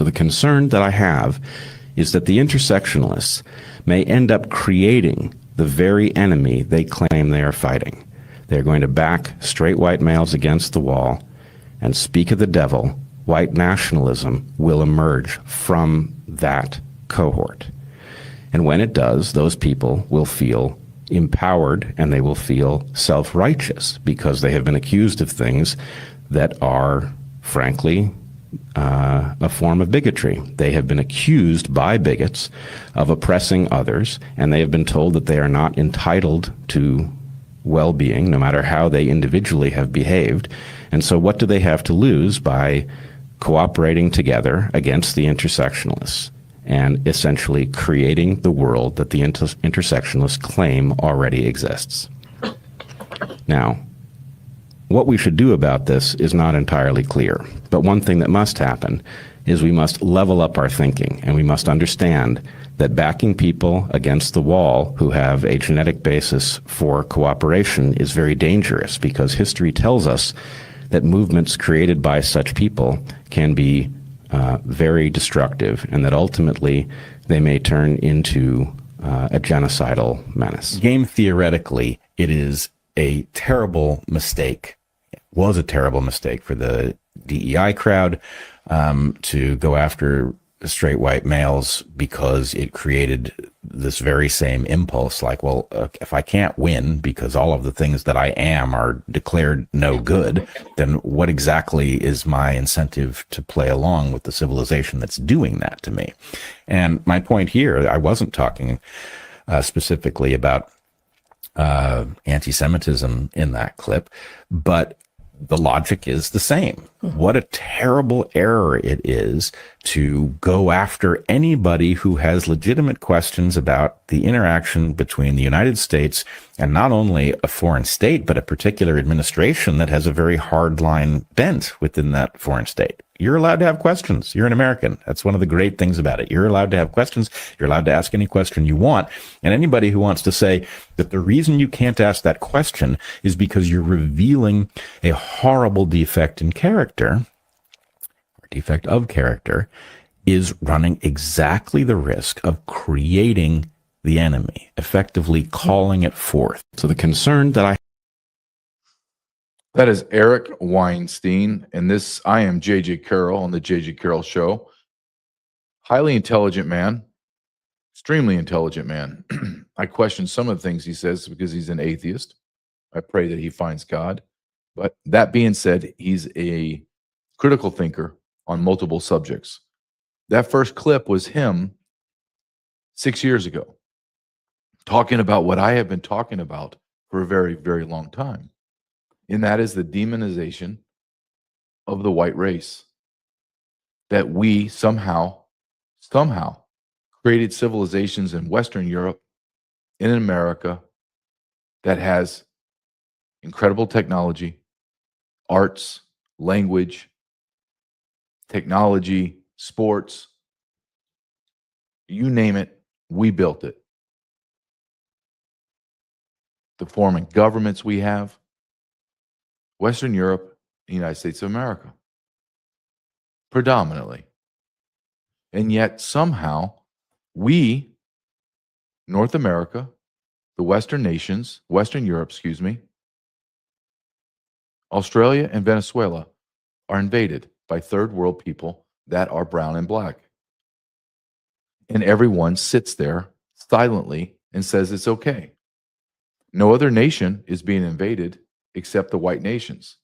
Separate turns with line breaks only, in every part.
So the concern that I have is that the intersectionalists may end up creating the very enemy they claim they are fighting. They're going to back straight white males against the wall and speak of the devil. White nationalism will emerge from that cohort. And when it does, those people will feel empowered and they will feel self-righteous because they have been accused of things that are, frankly, a form of bigotry. They have been accused by bigots of oppressing others, and they have been told that they are not entitled to well-being, no matter how they individually have behaved. And so what do they have to lose by cooperating together against the intersectionalists and essentially creating the world that the intersectionalists claim already exists? Now, what we should do about this is not entirely clear, but one thing that must happen is we must level up our thinking, and we must understand that backing people against the wall who have a genetic basis for cooperation is very dangerous, because history tells us that movements created by such people can be very destructive, and that ultimately they may turn into a genocidal menace.
Game theoretically, it is a terrible mistake. It was a terrible mistake for the DEI crowd to go after straight white males, because it created this very same impulse, like, well, if I can't win because all of the things that I am are declared no good, then what exactly is my incentive to play along with the civilization that's doing that to me? And my point here, I wasn't talking specifically about anti-Semitism in that clip, but the logic is the same. What a terrible error it is to go after anybody who has legitimate questions about the interaction between the United States and not only a foreign state, but a particular administration that has a very hardline bent within that foreign state. You're allowed to have questions. You're an American. That's one of the great things about it. You're allowed to have questions. You're allowed to ask any question you want. And anybody who wants to say that the reason you can't ask that question is because you're revealing a horrible defect in character, or defect of character, is running exactly the risk of creating the enemy, effectively calling it forth.
So the concern that
That is Eric Weinstein, and this, I am J.J. Carrell on the J.J. Carrell Show. Highly intelligent man, extremely intelligent man. I question some of the things he says because he's an atheist. I pray that he finds God. But that being said, he's a critical thinker on multiple subjects. That first clip was him 6 years ago, talking about what I have been talking about for a very, very long time. And that is the demonization of the white race. That we somehow created civilizations in Western Europe, in America, that has incredible technology, arts, language, technology, sports, you name it, we built it. The forming governments we have, Western Europe, the United States of America, predominantly. And yet somehow we, North America, the Western nations, Western Europe, excuse me, Australia and Venezuela are invaded by third world people that are brown and black. And everyone sits there silently and says it's okay. No other nation is being invaded except the white nations.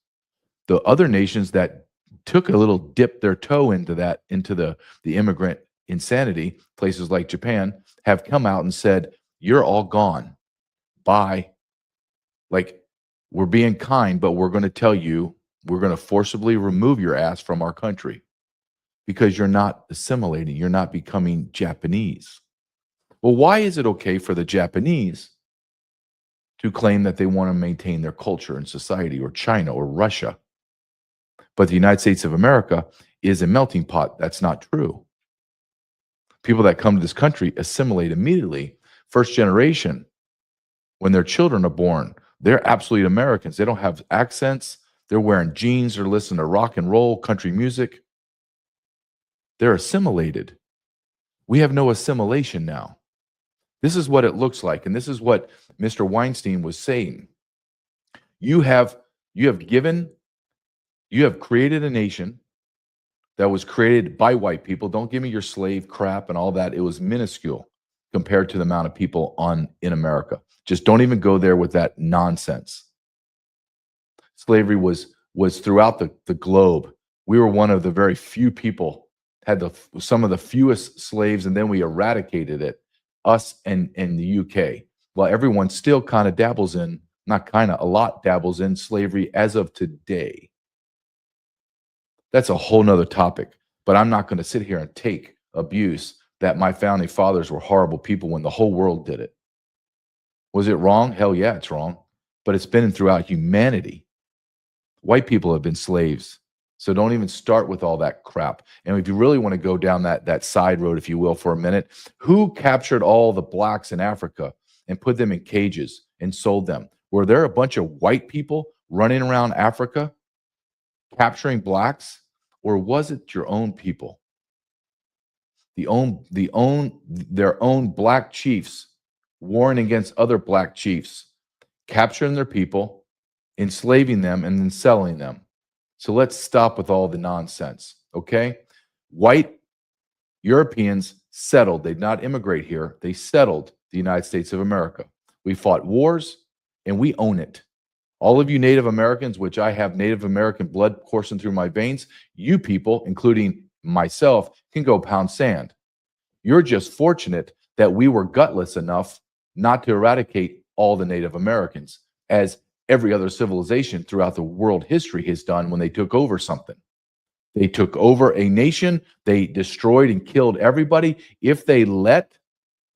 The other nations that took a little dip their toe into the immigrant insanity, places like Japan, have come out and said, you're all gone. Bye. Like, we're being kind, but we're going to tell you, we're going to forcibly remove your ass from our country because you're not assimilating. You're not becoming Japanese. Well, why is it okay for the Japanese to claim that they want to maintain their culture and society, or China or Russia? But the United States of America is a melting pot. That's not true. People that come to this country assimilate immediately. First generation, when their children are born, they're absolute Americans. They don't have accents. They're wearing jeans or listening to rock and roll, country music. They're assimilated. We have no assimilation now. This is what it looks like, and this is what Mr. Weinstein was saying. You have created a nation that was created by white people. Don't give me your slave crap and all that. It was minuscule compared to the amount of people in America. Just don't even go there with that nonsense. Slavery was throughout the globe. We were one of the very few people, had some of the fewest slaves, and then we eradicated it, us and the UK. Well, everyone still kind of dabbles in, not kind of, a lot dabbles in slavery as of today. That's a whole nother topic, but I'm not going to sit here and take abuse that my founding fathers were horrible people when the whole world did it. Was it wrong? Hell yeah, it's wrong. But it's been throughout humanity. White people have been slaves. So don't even start with all that crap. And if you really want to go down that side road, if you will, for a minute, who captured all the blacks in Africa and put them in cages and sold them? Were there a bunch of white people running around Africa capturing blacks, or was it your own people? Their own black chiefs warring against other black chiefs, capturing their people, enslaving them, and then selling them. So let's stop with all the nonsense, okay? White Europeans settled. They did not immigrate here. They settled the United States of America. We fought wars, and we own it. All of you Native Americans, which I have Native American blood coursing through my veins, you people, including myself, can go pound sand. You're just fortunate that we were gutless enough not to eradicate all the Native Americans, as every other civilization throughout the world history has done when they took over something. They took over a nation, they destroyed and killed everybody. If they let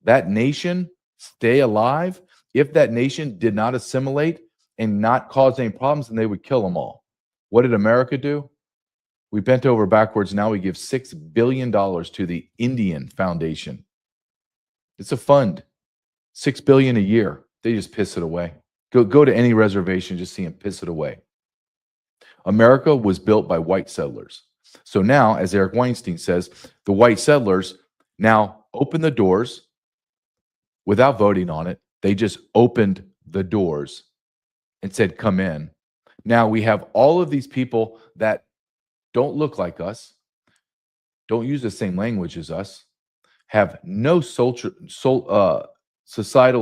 that nation stay alive, if that nation did not assimilate and not cause any problems, then they would kill them all. What did America do? We bent over backwards. Now we give $6 billion to the Indian Foundation. It's a fund, $6 billion a year. They just piss it away. Go to any reservation, just see them piss it away. America was built by white settlers. So now, as Eric Weinstein says, the white settlers now open the doors without voting on it. They just opened the doors and said, come in. Now we have all of these people that don't look like us, don't use the same language as us, have no societal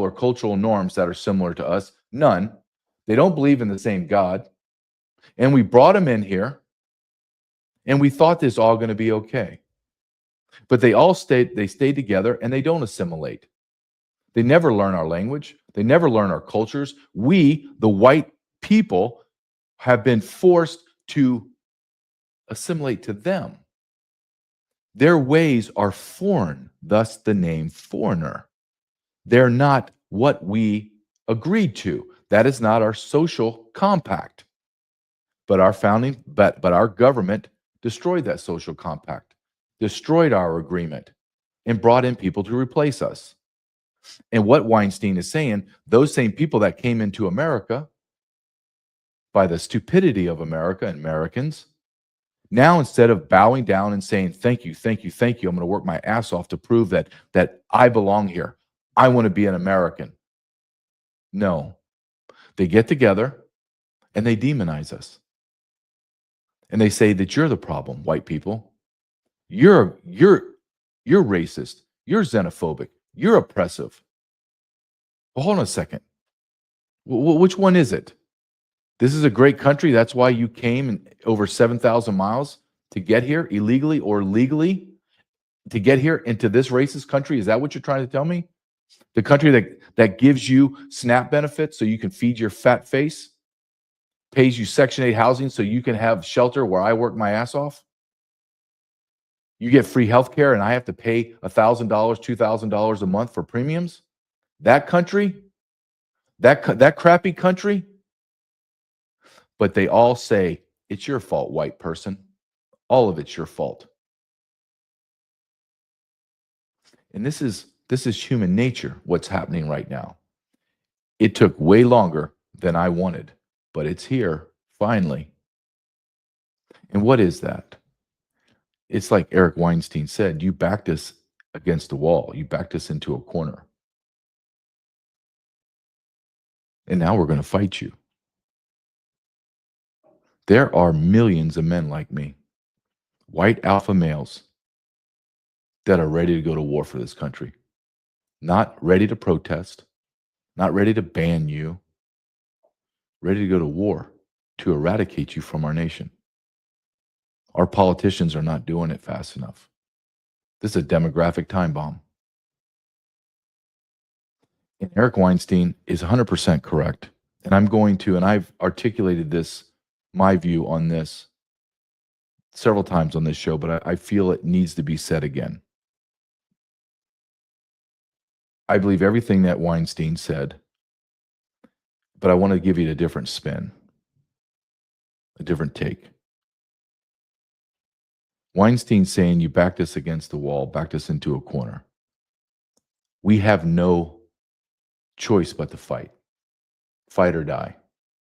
or cultural norms that are similar to us, none. They don't believe in the same God. And we brought them in here, and we thought this all going to be okay. But they stayed together, and they don't assimilate. They never learn our language. They never learn our cultures. We, the white people, have been forced to assimilate to them. Their ways are foreign, thus the name foreigner. They're not what we agreed to. That is not our social compact. But our government destroyed that social compact, destroyed our agreement, and brought in people to replace us. And what Weinstein is saying, those same people that came into America by the stupidity of America and Americans, now instead of bowing down and saying, thank you, thank you, thank you, I'm going to work my ass off to prove that I belong here. I want to be an American. No. They get together and they demonize us. And they say that you're the problem, white people. You're racist. You're xenophobic. You're oppressive. Well, hold on a second. Which one is it? This is a great country. That's why you came over 7,000 miles to get here illegally or legally to get here into this racist country. Is that what you're trying to tell me? The country that gives you SNAP benefits so you can feed your fat face, pays you Section 8 housing so you can have shelter where I work my ass off. You get free health care and I have to pay $1,000, $2,000 a month for premiums. That country, that crappy country. But they all say, it's your fault, white person. All of it's your fault. And this is human nature, what's happening right now. It took way longer than I wanted, but it's here finally. And what is that? It's like Eric Weinstein said, you backed us against the wall. You backed us into a corner. And now we're going to fight you. There are millions of men like me, white alpha males, that are ready to go to war for this country. Not ready to protest, not ready to ban you, ready to go to war to eradicate you from our nation. Our politicians are not doing it fast enough. This is a demographic time bomb. And Eric Weinstein is 100% correct. And I'm going to, and I've articulated this, my view on this several times on this show, but I feel it needs to be said again. I believe everything that Weinstein said, but I want to give you a different spin, a different take. Weinstein saying you backed us against the wall, backed us into a corner. We have no choice but to fight or die.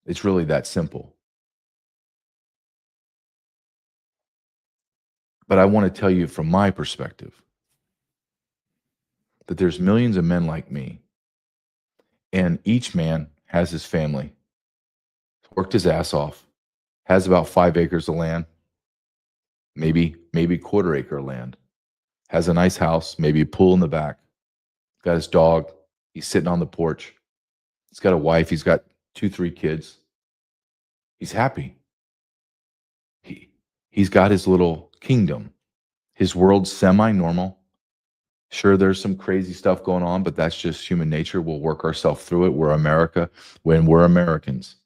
It's really that simple. But I want to tell you from my perspective that there's millions of men like me, and each man has his family, worked his ass off, has about 5 acres of land, maybe quarter acre of land, has a nice house, maybe a pool in the back, got his dog, he's sitting on the porch, he's got a wife, he's got 2-3 kids, he's happy. He's got his little kingdom. His world's semi-normal. Sure, there's some crazy stuff going on, but that's just human nature. We'll work ourselves through it. We're America when we're Americans.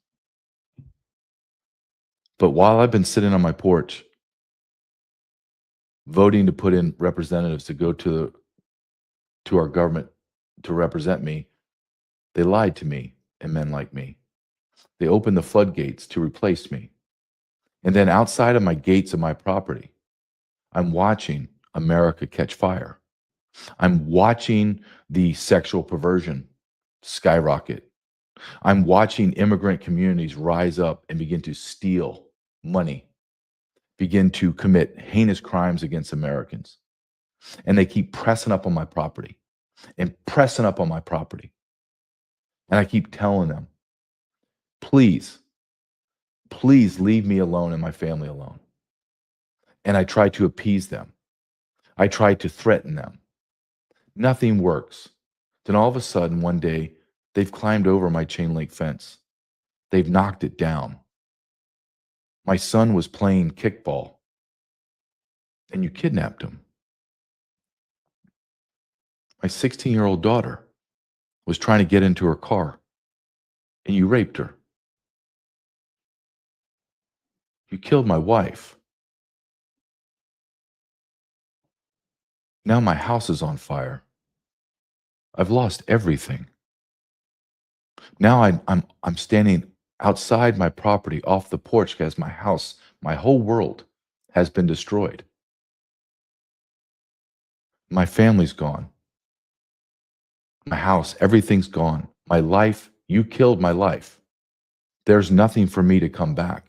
But while I've been sitting on my porch, voting to put in representatives to go to our government to represent me, they lied to me and men like me. They opened the floodgates to replace me. And then outside of my gates of my property, I'm watching America catch fire. I'm watching the sexual perversion skyrocket. I'm watching immigrant communities rise up and begin to steal money, begin to commit heinous crimes against Americans. And they keep pressing up on my property and pressing up on my property. And I keep telling them, please leave me alone and my family alone. And I try to appease them. I try to threaten them. Nothing works. Then all of a sudden, one day, they've climbed over my chain link fence. They've knocked it down. My son was playing kickball, and you kidnapped him. My 16-year-old daughter was trying to get into her car, and you raped her. You killed my wife. Now my house is on fire. I've lost everything. Now I'm standing outside my property off the porch because my house, my whole world has been destroyed. My family's gone. My house, everything's gone. My life, you killed my life. There's nothing for me to come back.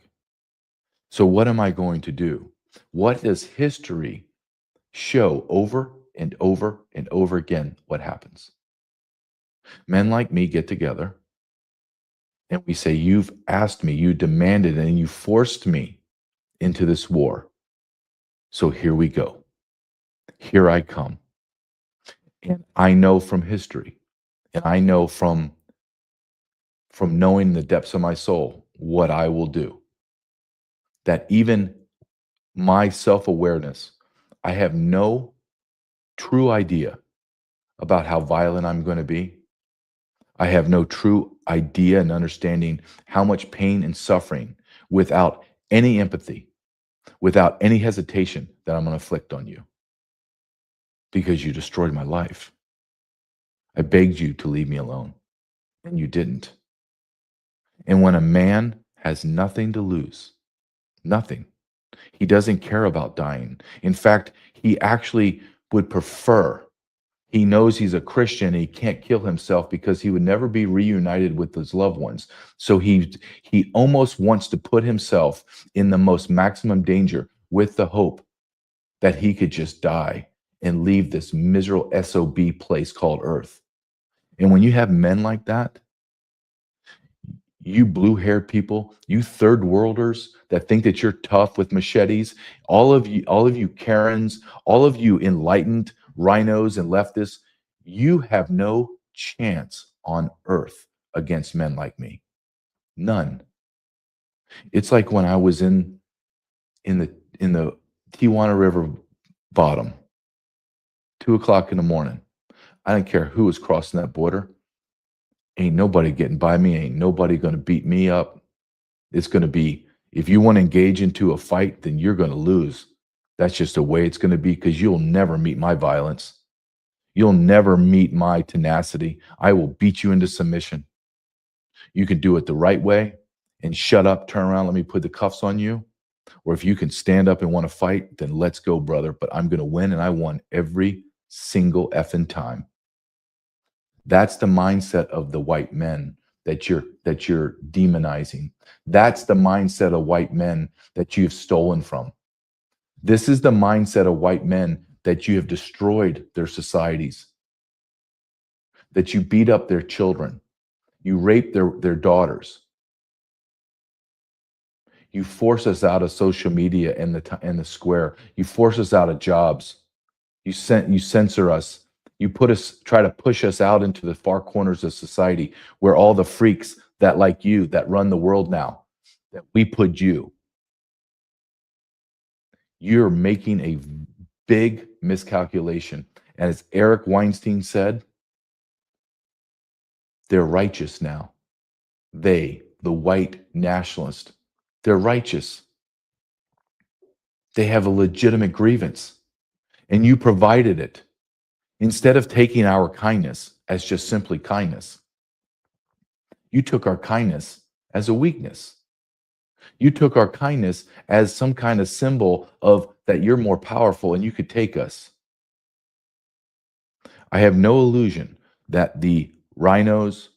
So what am I going to do? What does history show over and over and over again what happens? Men like me get together and we say, you've asked me, you demanded, and you forced me into this war. So here we go. Here I come. And I know from history, and I know from knowing the depths of my soul what I will do. That even my self-awareness, I have no true idea about how violent I'm going to be. I have no true idea and understanding how much pain and suffering, without any empathy, without any hesitation, that I'm going to inflict on you. Because you destroyed my life. I begged you to leave me alone, and you didn't. And when a man has nothing to lose, nothing, he doesn't care about dying. In fact, he actually would prefer, he knows he's a Christian and he can't kill himself because he would never be reunited with his loved ones. So he almost wants to put himself in the most maximum danger with the hope that he could just die and leave this miserable SOB place called Earth. And when you have men like that, you blue-haired people, you third worlders that think that you're tough with machetes, all of you Karens, all of you enlightened rhinos and leftists, you have no chance on earth against men like me. None. It's like when I was in the Tijuana River bottom, 2 o'clock in the morning. I didn't care who was crossing that border. Ain't nobody getting by me. Ain't nobody going to beat me up. It's going to be, if you want to engage into a fight, then you're going to lose. That's just the way it's going to be, because you'll never meet my violence. You'll never meet my tenacity. I will beat you into submission. You can do it the right way and shut up, turn around, let me put the cuffs on you. Or if you can stand up and want to fight, then let's go, brother. But I'm going to win, and I won every single effing time. That's the mindset of the white men that you're demonizing. That's the mindset of white men that you've stolen from. This is the mindset of white men that you have destroyed their societies, that you beat up their children, you rape their daughters, you force us out of social media and the square, you force us out of jobs, you censor us. You try to push us out into the far corners of society where all the freaks that like you, that run the world now, that we put you. You're making a big miscalculation. And as Eric Weinstein said, they're righteous now. They, the white nationalists, they're righteous. They have a legitimate grievance, and you provided it. Instead of taking our kindness as just simply kindness, you took our kindness as a weakness. You took our kindness as some kind of symbol of that you're more powerful and you could take us. I have no illusion that the rhinos,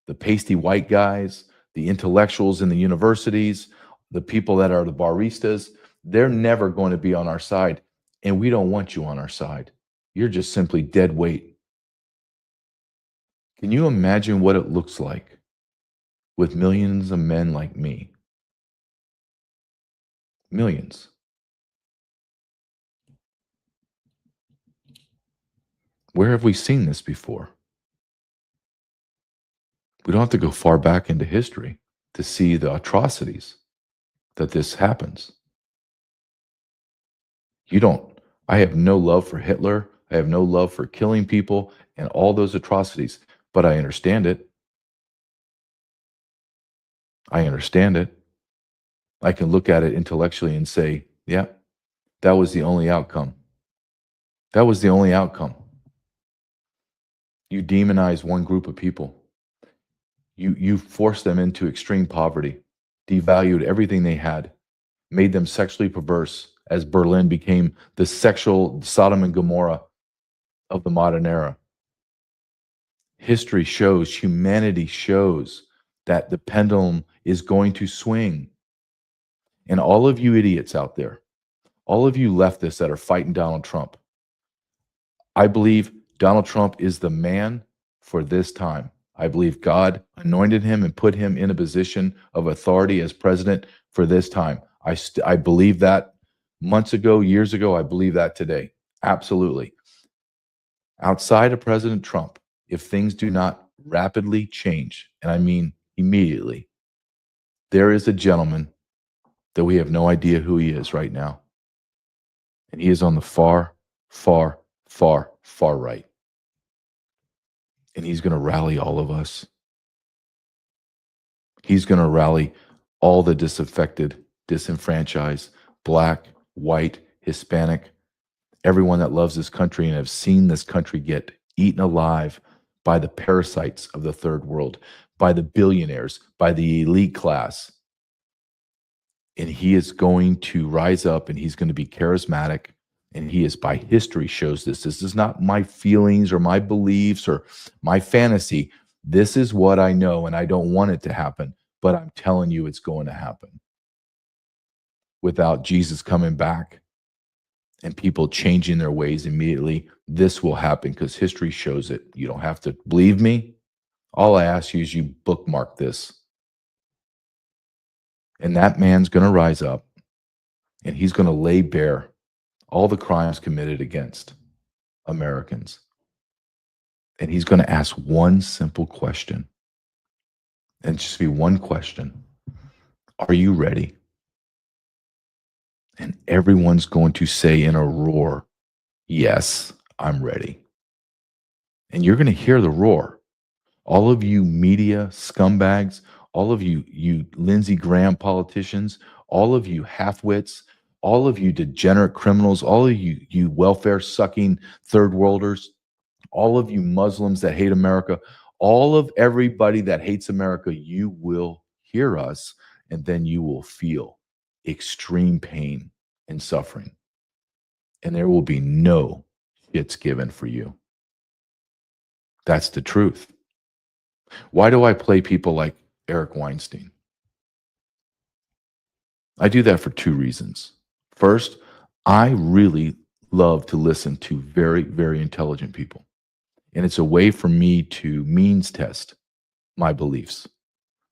the pasty white guys, the intellectuals in the universities, the people that are the baristas, they're never going to be on our side, and we don't want you on our side. You're just simply dead weight. Can you imagine what it looks like with millions of men like me? Millions. Where have we seen this before? We don't have to go far back into history to see the atrocities that this happens. I have no love for Hitler. I have no love for killing people and all those atrocities, but I understand it. I understand it. I can look at it intellectually and say, yeah, that was the only outcome. That was the only outcome. You demonize one group of people. You forced them into extreme poverty, devalued everything they had, made them sexually perverse, as Berlin became the sexual Sodom and Gomorrah of the modern era. History shows, humanity shows that the pendulum is going to swing. And all of you idiots out there, all of you leftists that are fighting Donald Trump, I believe Donald Trump is the man for this time. I believe God anointed him and put him in a position of authority as president for this time. I believe that months ago, years ago. I believe that today. Absolutely. Outside of President Trump, if things do not rapidly change, and I mean immediately, there is a gentleman that we have no idea who he is right now. And he is on the far, far, far, far right. And he's going to rally all of us. He's going to rally all the disaffected, disenfranchised, black, white, Hispanic, everyone that loves this country and have seen this country get eaten alive by the parasites of the third world, by the billionaires, by the elite class. And he is going to rise up, and he's going to be charismatic. And he is, by history, shows this. This is not my feelings or my beliefs or my fantasy. This is what I know, and I don't want it to happen, but I'm telling you it's going to happen. Without Jesus coming back and people changing their ways immediately, this will happen because history shows it. You don't have to believe me. All I ask you is you bookmark this. And that man's going to rise up and he's going to lay bare all the crimes committed against Americans. And he's going to ask one simple question. And just be one question. Are you ready? And everyone's going to say in a roar, yes, I'm ready. And you're going to hear the roar. All of you media scumbags, all of you Lindsey Graham politicians, all of you half-wits, all of you degenerate criminals, all of you welfare-sucking third worlders, all of you Muslims that hate America, all of everybody that hates America, you will hear us, and then you will feel extreme pain and suffering. And there will be no shits given for you. That's the truth. Why do I play people like Eric Weinstein? I do that for two reasons. First, I really love to listen to very, very intelligent people. And it's a way for me to means test my beliefs.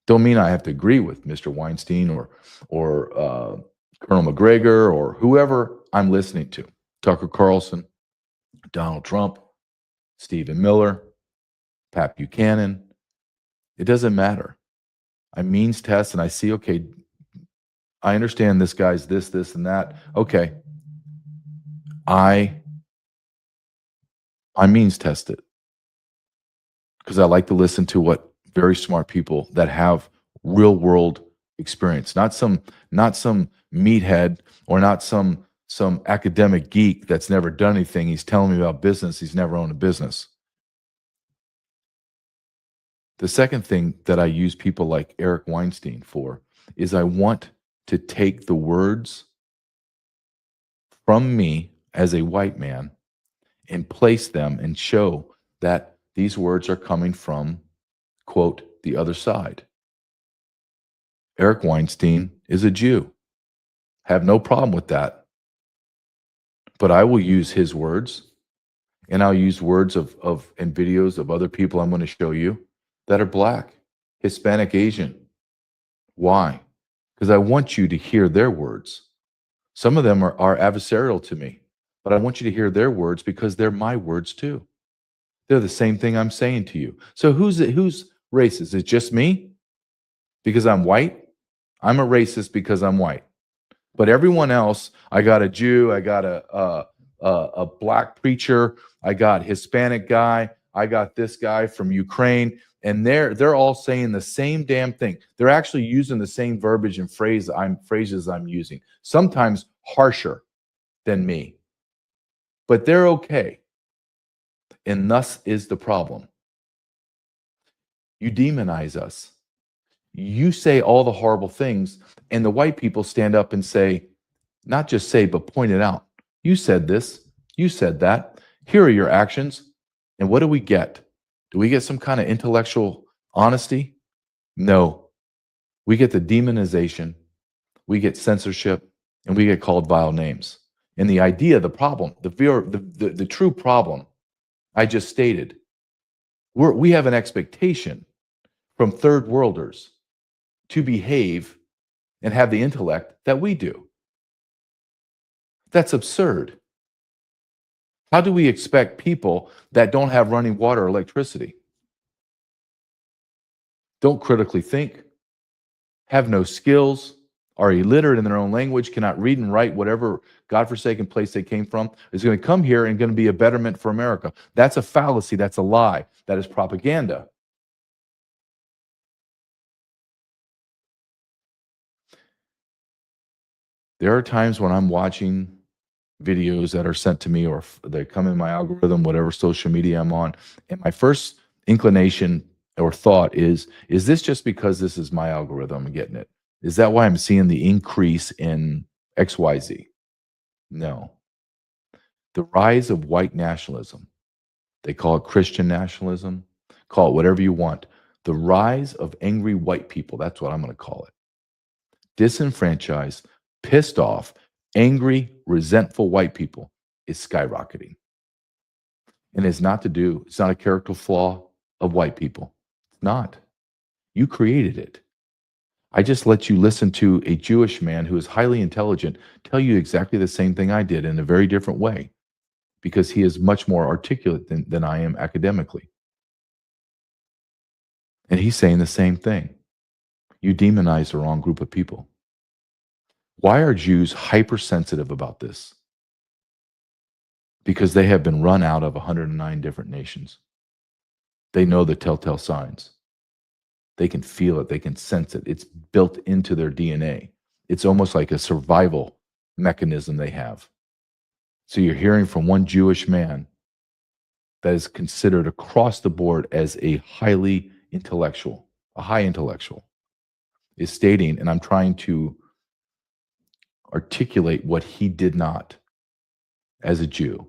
Don't mean I have to agree with Mr. Weinstein or Colonel McGregor or whoever I'm listening to. Tucker Carlson, Donald Trump, Stephen Miller, Pat Buchanan. It doesn't matter. I means test and I see, okay, I understand this guy's this, and that. Okay. I means test it. Because I like to listen to what very smart people that have real world experience, not some meathead or not some academic geek that's never done anything. He's telling me about business. He's never owned a business. The second thing that I use people like Eric Weinstein for is I want to take the words from me as a white man and place them and show that these words are coming from, quote, the other side. Eric Weinstein is a Jew. Have no problem with that. But I will use his words, and I'll use words of and videos of other people I'm going to show you that are Black, Hispanic, Asian. Why? Because I want you to hear their words. Some of them are adversarial to me, but I want you to hear their words because they're my words too. They're the same thing I'm saying to you. So who's racist? Is it just me? Because I'm white? I'm a racist because I'm white. But everyone else, I got a Jew, I got a Black preacher, I got Hispanic guy, I got this guy from Ukraine, and they're all saying the same damn thing. They're actually using the same verbiage and phrases I'm using, sometimes harsher than me. But they're okay. And thus is the problem. You demonize us. You say all the horrible things, and the white people stand up and say, not just say, but point it out. You said this. You said that. Here are your actions. And what do we get? Do we get some kind of intellectual honesty? No. We get the demonization. We get censorship, and we get called vile names. And the idea, the problem, the true problem I just stated, we have an expectation from third worlders to behave and have the intellect that we do. That's absurd. How do we expect people that don't have running water or electricity, don't critically think, have no skills, are illiterate in their own language, cannot read and write whatever godforsaken place they came from, is going to come here and going to be a betterment for America? That's a fallacy. That's a lie. That is propaganda. There are times when I'm watching videos that are sent to me or they come in my algorithm, whatever social media I'm on, and my first inclination or thought is this just because this is my algorithm and getting it? Is that why I'm seeing the increase in XYZ? No. The rise of white nationalism, they call it Christian nationalism, call it whatever you want. The rise of angry white people, that's what I'm going to call it. Disenfranchised, pissed off, angry, resentful white people is skyrocketing. And it's not a character flaw of white people. It's not. You created it. I just let you listen to a Jewish man who is highly intelligent tell you exactly the same thing I did in a very different way, because he is much more articulate than I am academically. And he's saying the same thing. You demonize the wrong group of people. Why are Jews hypersensitive about this? Because they have been run out of 109 different nations. They know the telltale signs. They can feel it. They can sense it. It's built into their DNA. It's almost like a survival mechanism they have. So you're hearing from one Jewish man that is considered across the board as a highly intellectual, a high intellectual, is stating, and I'm trying to articulate what he did not as a Jew.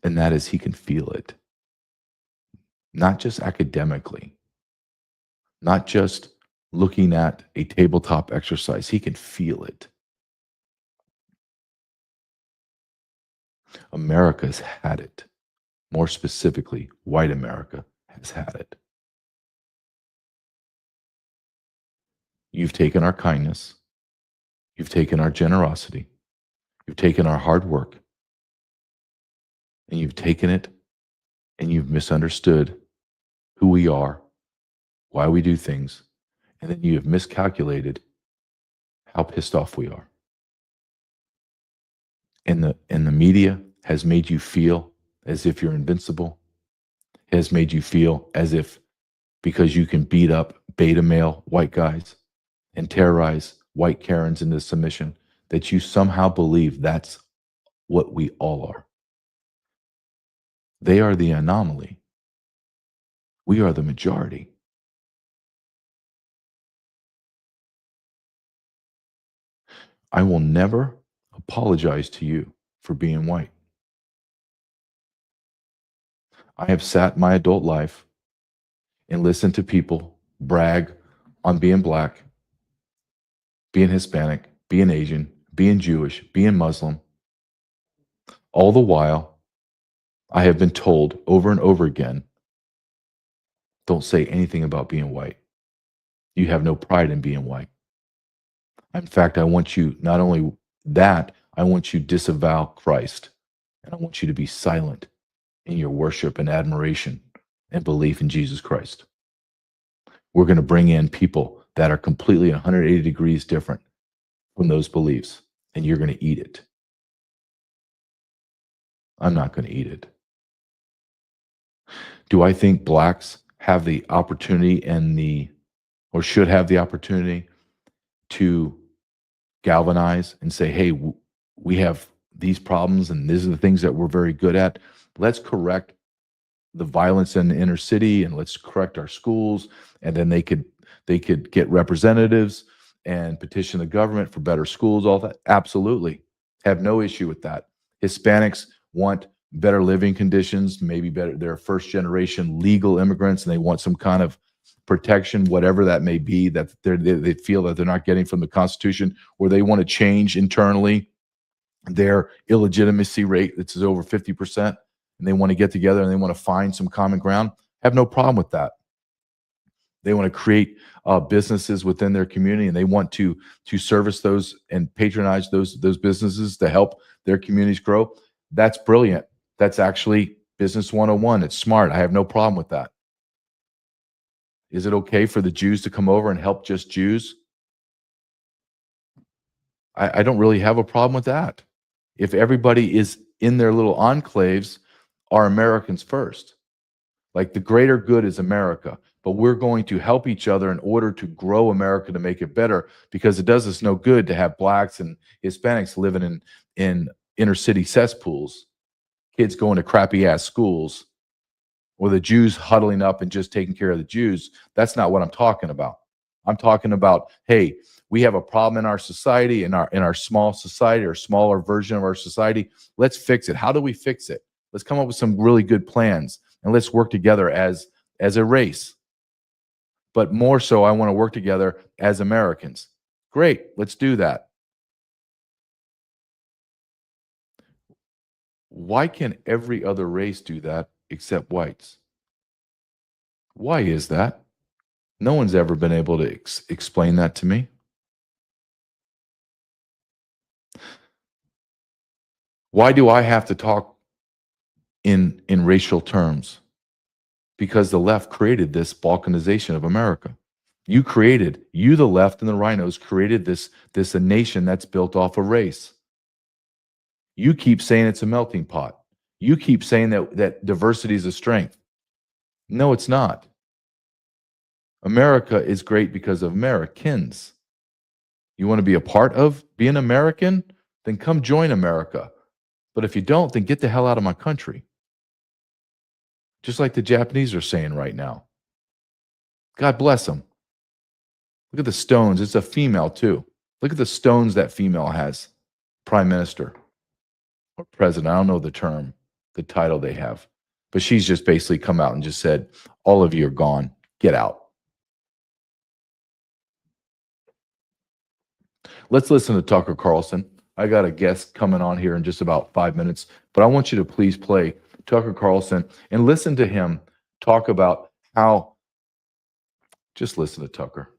And that is, he can feel it. Not just academically, not just looking at a tabletop exercise. He can feel it. America has had it. More specifically, white America has had it. You've taken our kindness. You've taken our generosity. You've taken our hard work. And you've taken it and you've misunderstood who we are, why we do things, and then you have miscalculated how pissed off we are. And the media has made you feel as if you're invincible, has made you feel as if because you can beat up beta male white guys and terrorize white Karens into submission, that you somehow believe that's what we all are. They are the anomaly. We are the majority. I will never apologize to you for being white. I have sat my adult life and listened to people brag on being black, being Hispanic, being Asian, being Jewish, being Muslim. All the while, I have been told over and over again, don't say anything about being white. You have no pride in being white. In fact, I want you, not only that, I want you to disavow Christ. And I want you to be silent in your worship and admiration and belief in Jesus Christ. We're going to bring in people that are completely 180 degrees different from those beliefs, and you're going to eat it. I'm not going to eat it. Do I think blacks have the opportunity or should have the opportunity to galvanize and say, hey, we have these problems and these are the things that we're very good at. Let's correct the violence in the inner city and let's correct our schools. And then they could get representatives and petition the government for better schools, all that. Absolutely. Have no issue with that. Hispanics want better living conditions, maybe better. They're first generation legal immigrants and they want some kind of protection, whatever that may be, that they feel that they're not getting from the Constitution, or they want to change internally their illegitimacy rate that's over 50%, and they want to get together and they want to find some common ground. Have no problem with that. They want to create businesses within their community, and they want to service those and patronize those businesses to help their communities grow. That's brilliant. That's actually business 101. It's smart. I have no problem with that. Is it okay for the Jews to come over and help just Jews? I don't really have a problem with that. If everybody is in their little enclaves, are Americans first. Like, the greater good is America, but we're going to help each other in order to grow America, to make it better, because it does us no good to have blacks and Hispanics living in inner city cesspools, kids going to crappy ass schools, or the Jews huddling up and just taking care of the Jews. That's not what I'm talking about. I'm talking about, hey, we have a problem in our society, in our small society, or smaller version of our society. Let's fix it. How do we fix it? Let's come up with some really good plans, and let's work together as a race. But more so, I want to work together as Americans. Great, let's do that. Why can every other race do that except whites? Why is that? No one's ever been able to explain that to me. Why do I have to talk in racial terms? Because the left created this balkanization of America. You, the left and the rhinos, created this a nation that's built off of race. You keep saying it's a melting pot. You keep saying that diversity is a strength. No, it's not. America is great because of Americans. You want to be a part of being American? Then come join America. But if you don't, then get the hell out of my country. Just like the Japanese are saying right now. God bless them. Look at the stones. It's a female too. Look at the stones that female has. Prime Minister or President. I don't know the term, the title they have. But she's just basically come out and just said, all of you are gone. Get out. Let's listen to Tucker Carlson. I got a guest coming on here in just about 5 minutes, but I want you to please play Tucker Carlson and listen to him talk about how, just listen to Tucker.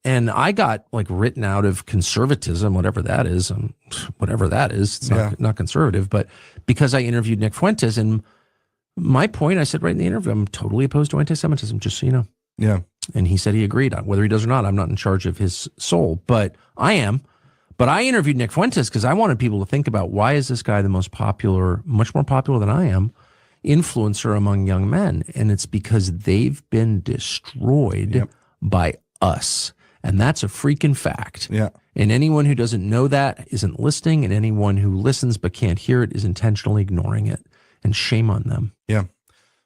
And I got like written out of conservatism, whatever that is. It's not conservative, but because I interviewed Nick Fuentes, and my point, I said right in the interview, I'm totally opposed to anti-Semitism, just so you know.
Yeah.
And he said he agreed. Whether he does or not, I'm not in charge of his soul, but I am. But I interviewed Nick Fuentes because I wanted people to think about, why is this guy the most popular, much more popular than I am, influencer among young men? And it's because they've been destroyed by us. And that's a freaking fact.
Yeah.
And anyone who doesn't know that isn't listening, and anyone who listens but can't hear it is intentionally ignoring it. And shame on them.
Yeah.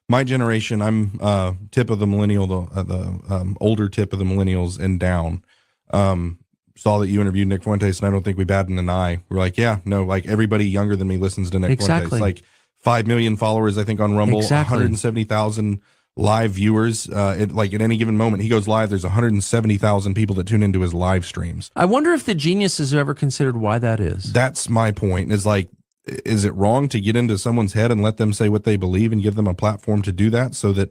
My generation, I'm tip of the millennial, the older tip of the millennials and down. Saw that you interviewed Nick Fuentes, and I don't think we batted an eye. We're like, yeah, no, like everybody younger than me listens to Nick Fuentes. Like 5 million followers, I think, on Rumble, 170,000 live viewers. Like at any given moment he goes live, there's 170,000 people that tune into his live streams.
I wonder if the geniuses have ever considered why that is.
That's my point. Is like, is it wrong to get into someone's head and let them say what they believe and give them a platform to do that so that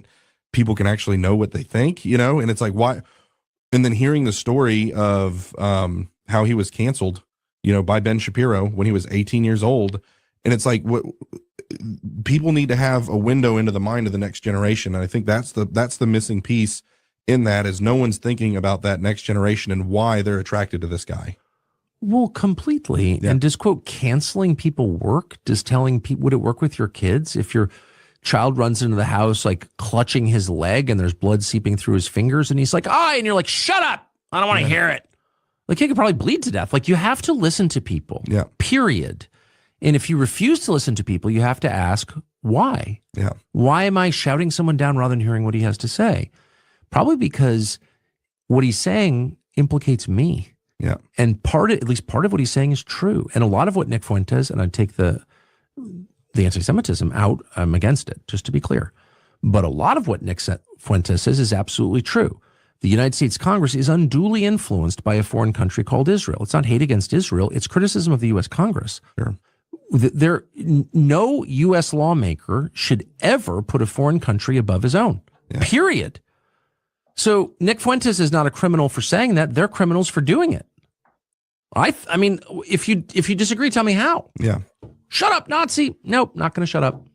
people can actually know what they think, you know? And it's like, why? And then hearing the story of how he was canceled, you know, by Ben Shapiro when he was 18 years old. And it's like, what people need to have a window into the mind of the next generation. And I think that's the missing piece in that, is no one's thinking about that next generation and why they're attracted to this guy.
Well, completely. Yeah. And does, quote, canceling people work? Does telling people, would it work with your kids? If your child runs into the house, like clutching his leg and there's blood seeping through his fingers and he's like, and you're like, shut up. I don't want to hear it. Like, he could probably bleed to death. Like, you have to listen to people, period. And if you refuse to listen to people, you have to ask why. Yeah. Why am I shouting someone down rather than hearing what he has to say? Probably because what he's saying implicates me. Yeah. And at least part of what he's saying is true. And a lot of what Nick Fuentes, and I'd take the anti-Semitism out, I'm against it, just to be clear. But a lot of what Nick Fuentes says is absolutely true. The United States Congress is unduly influenced by a foreign country called Israel. It's not hate against Israel. It's criticism of the U.S. Congress. Sure. No U.S. lawmaker should ever put a foreign country above his own, period. So Nick Fuentes is not a criminal for saying that. They're criminals for doing it. I mean, if you disagree, tell me how. Yeah. Shut up, Nazi. Nope, not going to shut up.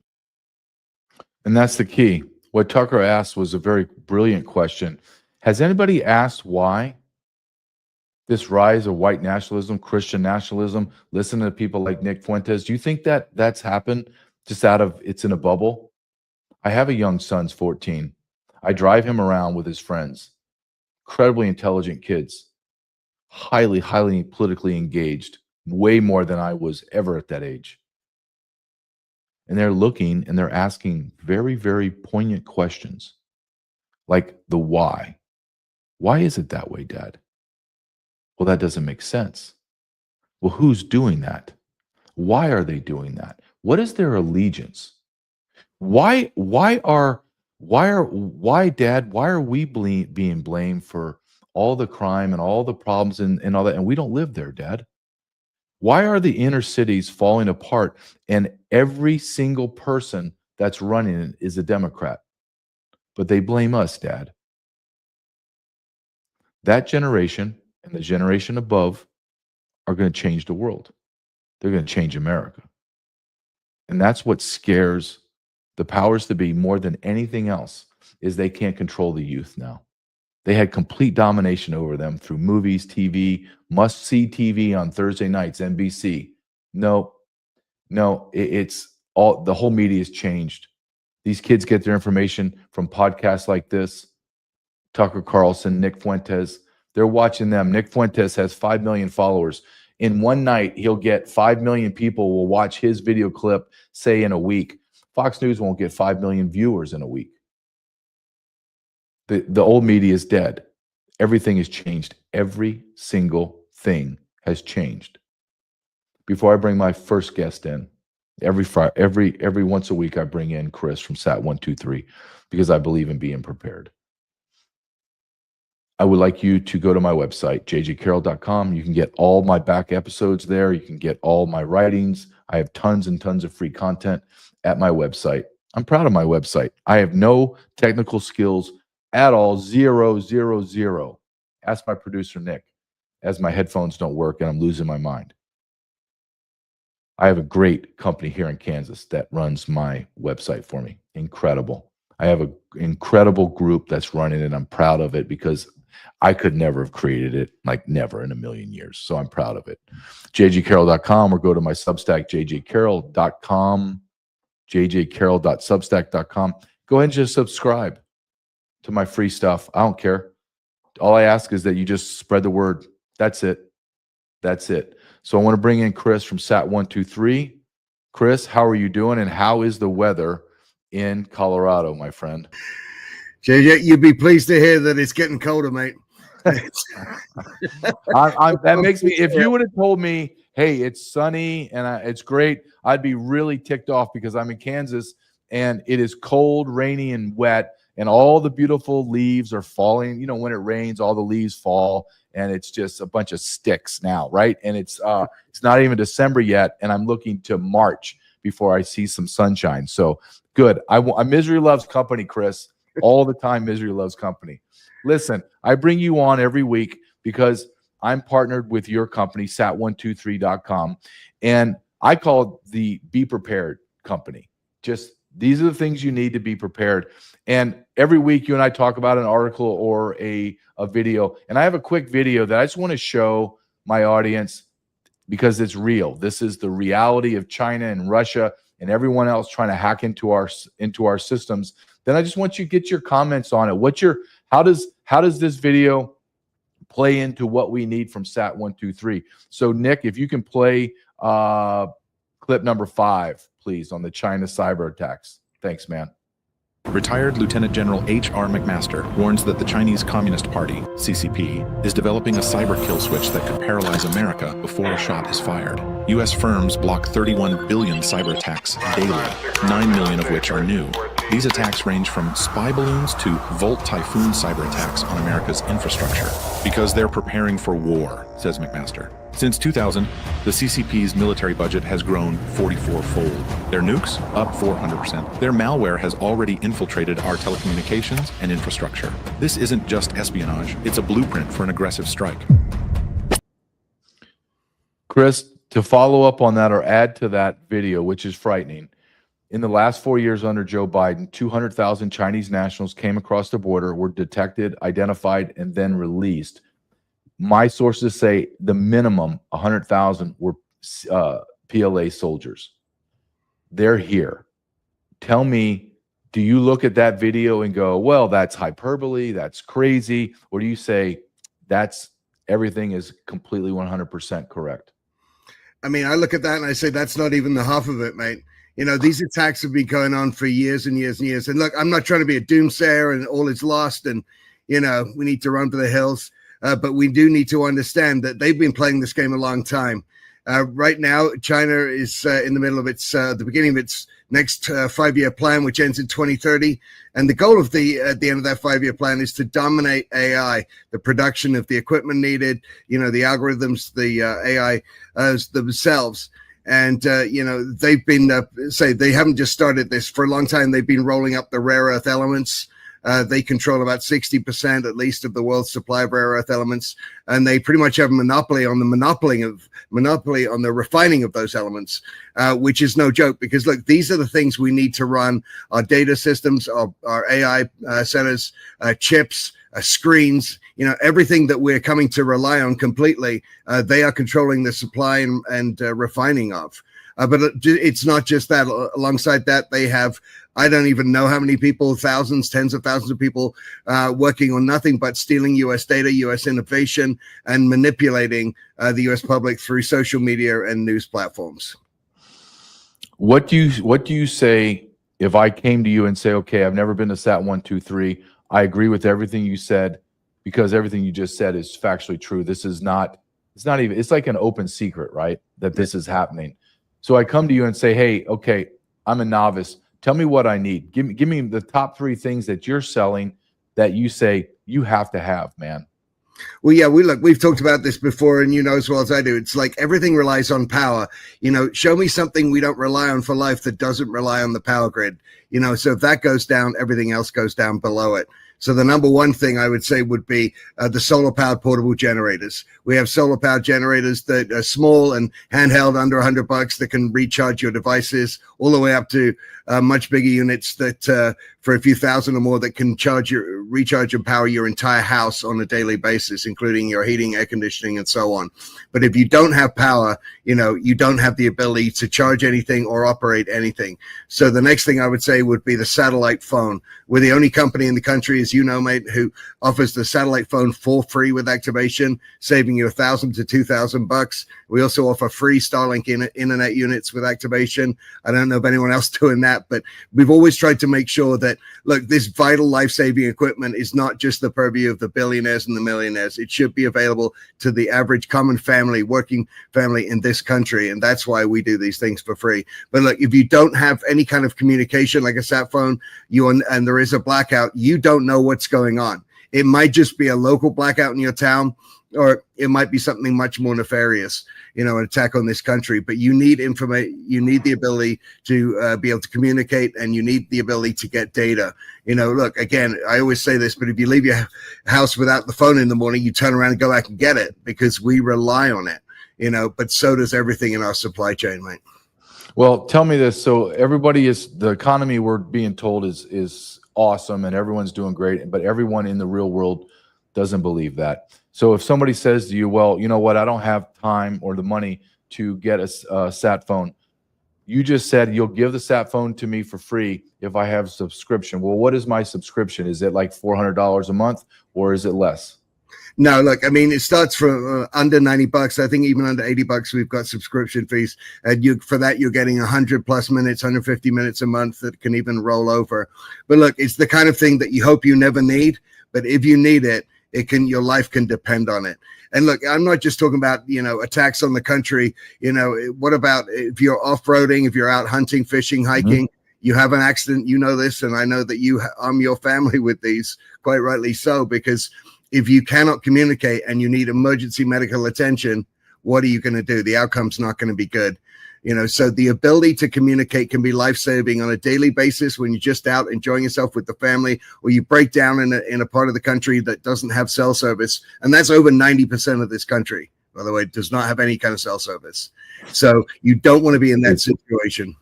And that's the key. What Tucker asked was a very brilliant question. Has anybody asked why this rise of white nationalism, Christian nationalism, listen to people like Nick Fuentes? Do you think that that's happened just out of it's in a bubble? I have a young son's 14. I drive him around with his friends, incredibly intelligent kids, highly, highly politically engaged, way more than I was ever at that age. And they're looking and they're asking very, very poignant questions like the why. Why is it that way, Dad? Well, that doesn't make sense. Well, who's doing that? Why are they doing that? What is their allegiance? Why, Dad, why are we being blamed for all the crime and all the problems and all that? And we don't live there, Dad. Why are the inner cities falling apart and every single person that's running it is a Democrat? But they blame us, Dad. That generation and the generation above are going to change the world. They're going to change America. And that's what scares the powers to be more than anything else, is they can't control the youth now. They had complete domination over them through movies, TV, must-see TV on Thursday nights, NBC. No, it's all, the whole media has changed. These kids get their information from podcasts like this. Tucker Carlson, Nick Fuentes, they're watching them. Nick Fuentes has 5 million followers. In one night, he'll get 5 million people will watch his video clip, say in a week. Fox News won't get 5 million viewers in a week. The old media is dead. Everything has changed. Every single thing has changed. Before I bring my first guest in, every once a week I bring in Chris from Sat 123 because I believe in being prepared. I would like you to go to my website, jjcarrell.com. You can get all my back episodes there. You can get all my writings. I have tons and tons of free content at my website. I'm proud of my website. I have no technical skills at all. Zero. Ask my producer, Nick, as my headphones don't work and I'm losing my mind. I have a great company here in Kansas that runs my website for me. Incredible. I have an incredible group that's running it. I'm proud of it because I could never have created it, like never in a million years. So I'm proud of it. jjcarrell.com, or go to my Substack, jjcarrell.com, jjcarrell.substack.com. Go ahead and just subscribe to my free stuff. I don't care. All I ask is that you just spread the word. That's it. So I want to bring in Chris from Sat 123. Chris, how are you doing? And how is the weather in Colorado, my friend?
JJ, you'd be pleased to hear that it's getting colder, mate.
That makes me, if you would have told me, hey, it's sunny and it's great, I'd be really ticked off because I'm in Kansas and it is cold, rainy, and wet, and all the beautiful leaves are falling. You know, when it rains, all the leaves fall, and it's just a bunch of sticks now, right? And it's not even December yet, and I'm looking to March before I see some sunshine. So good. Misery loves company, Chris. All the time, misery loves company. Listen, I bring you on every week because I'm partnered with your company, sat123.com, and I call it the Be Prepared company. Just these are the things you need to be prepared. And every week you and I talk about an article or a video. And I have a quick video that I just want to show my audience because it's real. This is the reality of China and Russia and everyone else trying to hack into our systems. Then I just want you to get your comments on it. How does this video play into what we need from Sat 123? So Nick, if you can play clip number 5, please, on the China cyber attacks. Thanks, man.
Retired Lieutenant General H.R. McMaster warns that the Chinese Communist Party, CCP, is developing a cyber kill switch that could paralyze America before a shot is fired. U.S. firms block 31 billion cyber attacks daily, 9 million of which are new. These attacks range from spy balloons to Volt Typhoon cyber attacks on America's infrastructure. Because they're preparing for war, says McMaster. Since 2000, the CCP's military budget has grown 44-fold. Their nukes, up 400%. Their malware has already infiltrated our telecommunications and infrastructure. This isn't just espionage, it's a blueprint for an aggressive strike.
Chris, to follow up on that or add to that video, which is frightening, in the last 4 years under Joe Biden, 200,000 Chinese nationals came across the border, were detected, identified, and then released. My sources say the minimum 100,000 were PLA soldiers. They're here. Tell me, do you look at that video and go, well, that's hyperbole, that's crazy? Or do you say everything is completely 100% correct?
I mean, I look at that and I say that's not even the half of it, mate. You know, these attacks have been going on for years and years and years. And look, I'm not trying to be a doomsayer and all is lost and, you know, we need to run for the hills. But we do need to understand that they've been playing this game a long time. Right now, China is in the middle of the beginning of its next 5-year plan, which ends in 2030. And the goal of at the end of that 5-year plan is to dominate AI, the production of the equipment needed, the algorithms, the AI themselves. And, they've been, they haven't just started this for a long time. They've been rolling up the rare earth elements. They control about 60% at least of the world's supply of rare earth elements, and they pretty much have a monopoly on the refining of those elements, which is no joke. Because look, these are the things we need to run our data systems, our AI centers, chips, screens, everything that we're coming to rely on completely. They are controlling the supply and refining of. But it's not just that. Alongside that, they have, I don't even know how many people, thousands, tens of thousands of people working on nothing but stealing U.S. data, U.S. innovation, and manipulating the U.S. public through social media and news platforms.
What do you say if I came to you and say, okay, I've never been to Sat 123. I agree with everything you said, because everything you just said is factually true. This is not, it's like an open secret, right? That this is happening. So I come to you and say, hey, okay, I'm a novice. Tell me what I need. Give me the top 3 things that you're selling that you say you have to have, man.
Well, yeah, we've talked about this before, and as well as I do, it's like everything relies on power. Show me something we don't rely on for life that doesn't rely on the power grid. So if that goes down, everything else goes down below it. So the number one thing I would say would be the solar-powered portable generators. We have solar-powered generators that are small and handheld, under $100, that can recharge your devices, all the way up to much bigger units that for a few thousand or more that can recharge and power your entire house on a daily basis, including your heating, air conditioning, and so on. But if you don't have power, you don't have the ability to charge anything or operate anything. So the next thing I would say would be the satellite phone. We're the only company in the country, as you know, mate, who offers the satellite phone for free with activation, saving you $1,000 to $2,000. We also offer free Starlink internet units with activation. I don't know of anyone else doing that, but we've always tried to make sure that, look, this vital life-saving equipment is not just the purview of the billionaires and the millionaires. It should be available to the average common family, working family in this country, and that's why we do these things for free. But look, if you don't have any kind of communication like a sat phone, and there is a blackout, you don't know what's going on. It might just be a local blackout in your town, or it might be something much more nefarious, an attack on this country. But you need information, you need the ability to be able to communicate, and you need the ability to get data. Look, again, I always say this, but if you leave your house without the phone in the morning, you turn around and go back and get it, because we rely on it, but so does everything in our supply chain, mate.
Well, tell me this. So the economy, we're being told, is awesome and everyone's doing great, but everyone in the real world doesn't believe that. So if somebody says to you, well, you know what, I don't have time or the money to get a sat phone. You just said you'll give the sat phone to me for free if I have a subscription. Well, what is my subscription? Is it like $400 a month, or is it less?
No, look, I mean, it starts from under $90. I think even under $80, we've got subscription fees. And for that, you're getting 100+ minutes, 150 minutes a month that can even roll over. But look, it's the kind of thing that you hope you never need. But if you need it, your life can depend on it. And look, I'm not just talking about, attacks on the country. What about if you're off-roading, if you're out hunting, fishing, hiking, you have an accident, this, and I know that you arm your family with these, quite rightly so, because if you cannot communicate and you need emergency medical attention, what are you going to do? The outcome's not going to be good. So the ability to communicate can be life-saving on a daily basis when you're just out enjoying yourself with the family, or you break down in a part of the country that doesn't have cell service. And that's over 90% of this country, by the way, does not have any kind of cell service. So you don't want to be in that situation.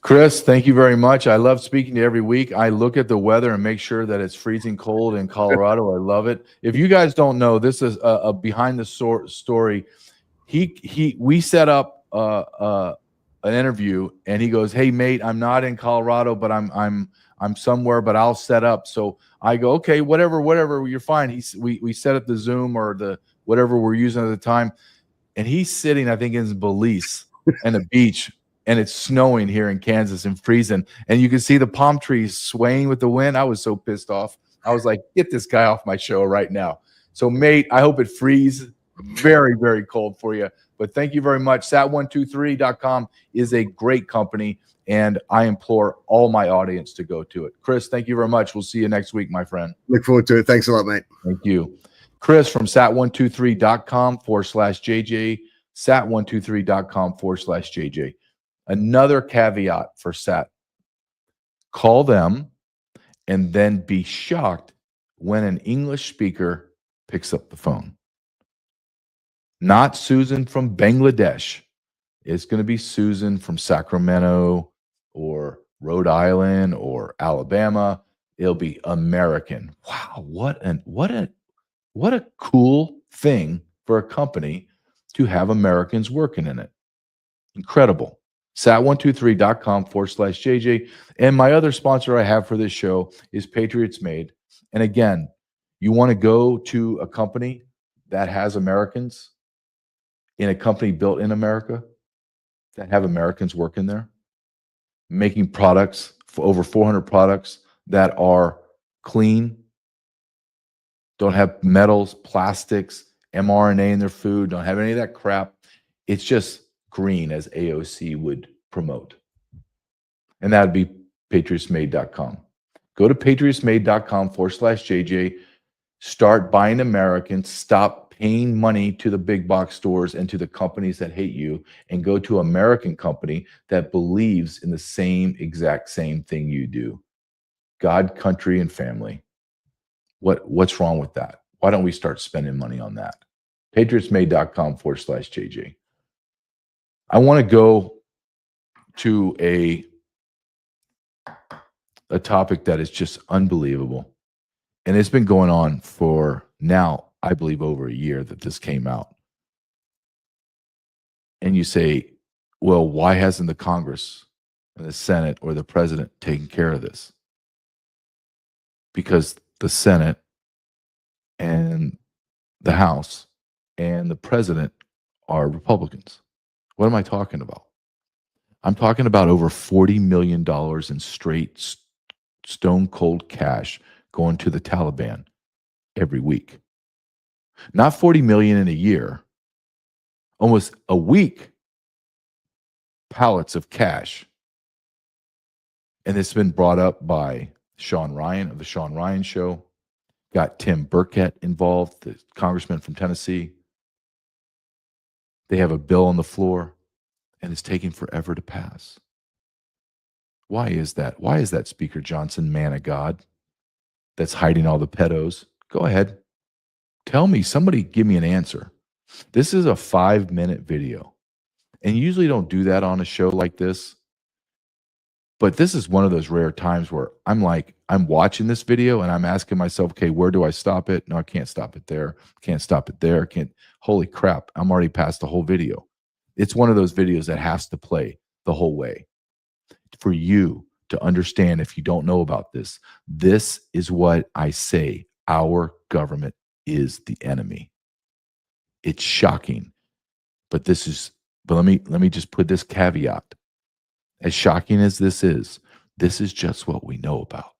Chris, thank you very much. I love speaking to you every week. I look at the weather and make sure that it's freezing cold in Colorado. I love it. If you guys don't know, this is a behind the story. We set up an interview, and he goes, "Hey, mate, I'm not in Colorado, but I'm somewhere, but I'll set up." So I go, "Okay, whatever, you're fine." We set up the Zoom or the whatever we're using at the time, and he's sitting, I think, in Belize and the beach. And it's snowing here in Kansas and freezing. And you can see the palm trees swaying with the wind. I was so pissed off. I was like, get this guy off my show right now. So, mate, I hope it freezes very, very cold for you. But thank you very much. Sat123.com is a great company, and I implore all my audience to go to it. Chris, thank you very much. We'll see you next week, my friend.
Look forward to it. Thanks a lot, mate.
Thank you. Chris from sat123.com/JJ, sat123.com/JJ. Another caveat for Sat. Call them and then be shocked when an English speaker picks up the phone. Not Susan from Bangladesh. It's going to be Susan from Sacramento or Rhode Island or Alabama. It'll be American. Wow, what a cool thing for a company to have Americans working in it. Incredible. Sat123.com/JJ. And my other sponsor I have for this show is Patriots Made. And again, you want to go to a company that has Americans in a company built in America that have Americans working there, making products for over 400 products that are clean, don't have metals, plastics, mRNA in their food, don't have any of that crap. It's just green, as AOC would promote. And that would be patriotsmade.com. Go to patriotsmade.com/JJ. Start buying American. Stop paying money to the big box stores and to the companies that hate you, and go to an American company that believes in the exact same thing you do. God, country, and family. What's wrong with that? Why don't we start spending money on that? patriotsmade.com/JJ. I want to go to a topic that is just unbelievable. And it's been going on for now, I believe, over a year that this came out. And you say, well, why hasn't the Congress and the Senate or the president taken care of this? Because the Senate and the House and the president are Republicans. What am I talking about? I'm talking about over $40 million in straight stone cold cash going to the Taliban every week. Not 40 million in a year, almost a week, pallets of cash. And it's been brought up by Sean Ryan of the Sean Ryan Show. Got Tim Burkett involved, the congressman from Tennessee. They have a bill on the floor, and it's taking forever to pass. Why is that? Why is that, Speaker Johnson, man of God, that's hiding all the pedos? Go ahead. Tell me, somebody give me an answer. This is a 5-minute video. And you usually don't do that on a show like this. But this is one of those rare times where I'm watching this video and I'm asking myself, okay, where do I stop it? No, I can't stop it there. Can't stop it there. Holy crap, I'm already past the whole video. It's one of those videos that has to play the whole way for you to understand. If you don't know about this, this is what I say. Our government is the enemy. It's shocking, but let me just put this caveat. As shocking as this is just what we know about.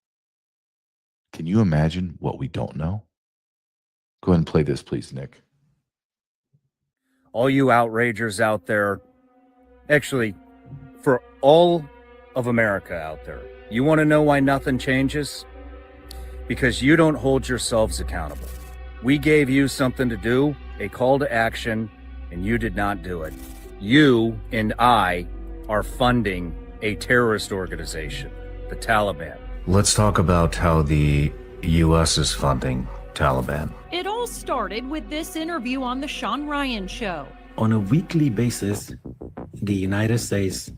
Can you imagine what we don't know? Go ahead and play this, please, Nick.
All you outragers out there, actually, for all of America out there, you want to know why nothing changes? Because you don't hold yourselves accountable. We gave you something to do, a call to action, and you did not do it. You and I are funding a terrorist organization, the Taliban.
Let's talk about how the U.S. is funding Taliban.
It all started with this interview on the Sean Ryan Show.
On a weekly basis, the United States,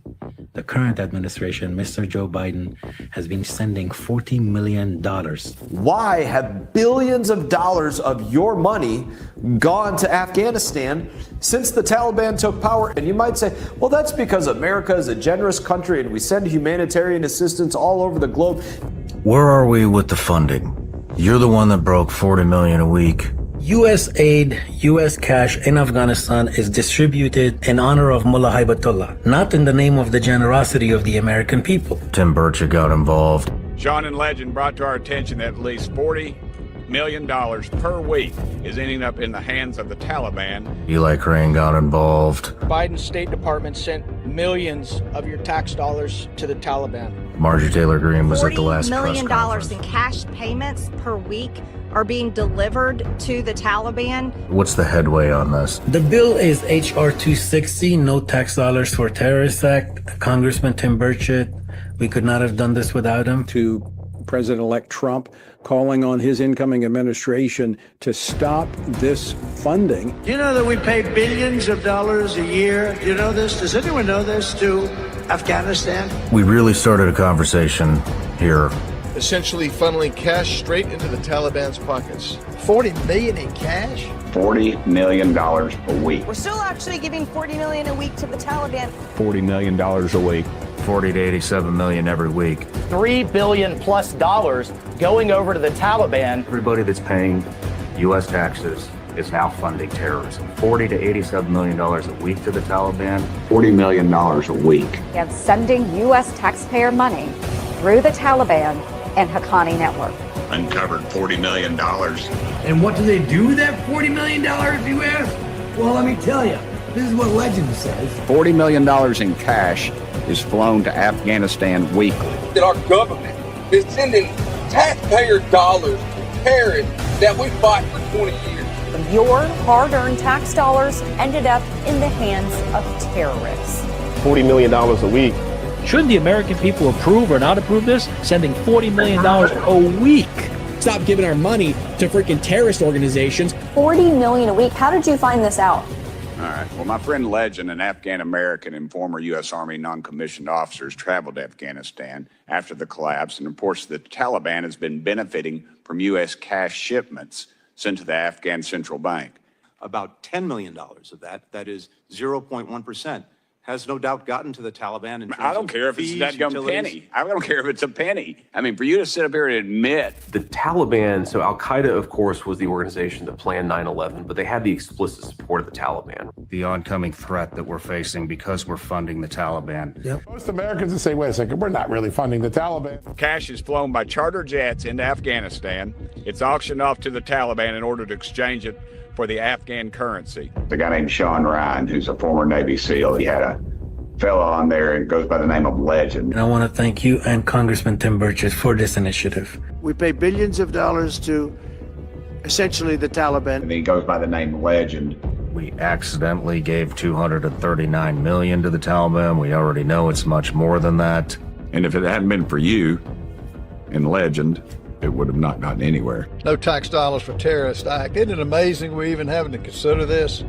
the current administration, Mr. Joe Biden, has been sending $40 million.
Why have billions of dollars of your money gone to Afghanistan since the Taliban took power? And you might say, well, that's because America is a generous country and we send humanitarian assistance all over the globe.
Where are we with the funding? You're the one that broke $40 million a week.
U.S. aid, U.S. cash in Afghanistan is distributed in honor of Mullah Hibatullah, not in the name of the generosity of the American people.
Tim Burchett got involved.
Sean and Legend brought to our attention that at least $40 million per week is ending up in the hands of the Taliban.
Eli Crane got involved.
Biden's State Department sent millions of your tax dollars to the Taliban.
Marjorie Taylor Greene was at the last
$40 million
press conference.
in cash payments per week are being delivered to the Taliban.
What's the headway on this?
The bill is H.R. 260, No Tax Dollars for Terrorists Act. Congressman Tim Burchett, we could not have done this without him.
To President-elect Trump, calling on his incoming administration to stop this funding.
Do you know that we pay billions of dollars a year? Do you know this? Does anyone know this? To Afghanistan?
We really started a conversation here.
Essentially funneling cash straight into the Taliban's pockets.
$40 million in cash?
$40 million a week.
We're still actually giving $40 million a week to the Taliban.
$40 million a week.
40 to 87 million every week.
$3 billion plus going over to the Taliban.
Everybody that's paying U.S. taxes is now funding terrorism. 40 to 87 million dollars a week to the Taliban.
$40 million a week.
And sending U.S. taxpayer money through the Taliban and Haqqani network.
Uncovered $40 million.
And what do they do with that $40 million, if you ask? Well, let me tell you. This is what legend says.
$40 million in cash is flown to Afghanistan weekly.
That our government is sending taxpayer dollars to terrorists that we fought for 20 years.
Your hard-earned tax dollars ended up in the hands of terrorists.
$40 million a week.
Shouldn't the American people approve or not approve this? Sending $40 million a week. Stop giving our money to freaking terrorist organizations.
$40 million a week. How did you find this out?
All right. Well, my friend Legend, an Afghan American and former U.S. Army non-commissioned officers, traveled to Afghanistan after the collapse and reports that the Taliban has been benefiting from U.S. cash shipments sent to the Afghan central bank.
About $10 million of that is 0.1%, has no doubt gotten to the Taliban. In terms
I don't care if it's
fees,
that gum penny. I don't care if it's a penny. I mean, for you to sit up here and admit.
The Taliban, so Al-Qaeda, of course, was the organization that planned 9/11, but they had the explicit support of the Taliban.
The oncoming threat that we're facing because we're funding the Taliban.
Yep.
Most Americans would say, wait a second, we're not really funding the Taliban.
Cash is flown by charter jets into Afghanistan. It's auctioned off to the Taliban in order to exchange it for the Afghan currency. The guy named Sean Ryan, who's a former Navy SEAL, he had a fellow on there and goes by the name of Legend.
And I want to thank you and Congressman Tim Burchett for this initiative.
We pay billions of dollars to essentially the Taliban.
And he goes by the name Legend.
We accidentally gave 239 million to the Taliban. We already know it's much more than that.
And if it hadn't been for you and Legend, it would have not gotten anywhere.
No tax dollars for terrorist act. Isn't it amazing we're even having to consider this?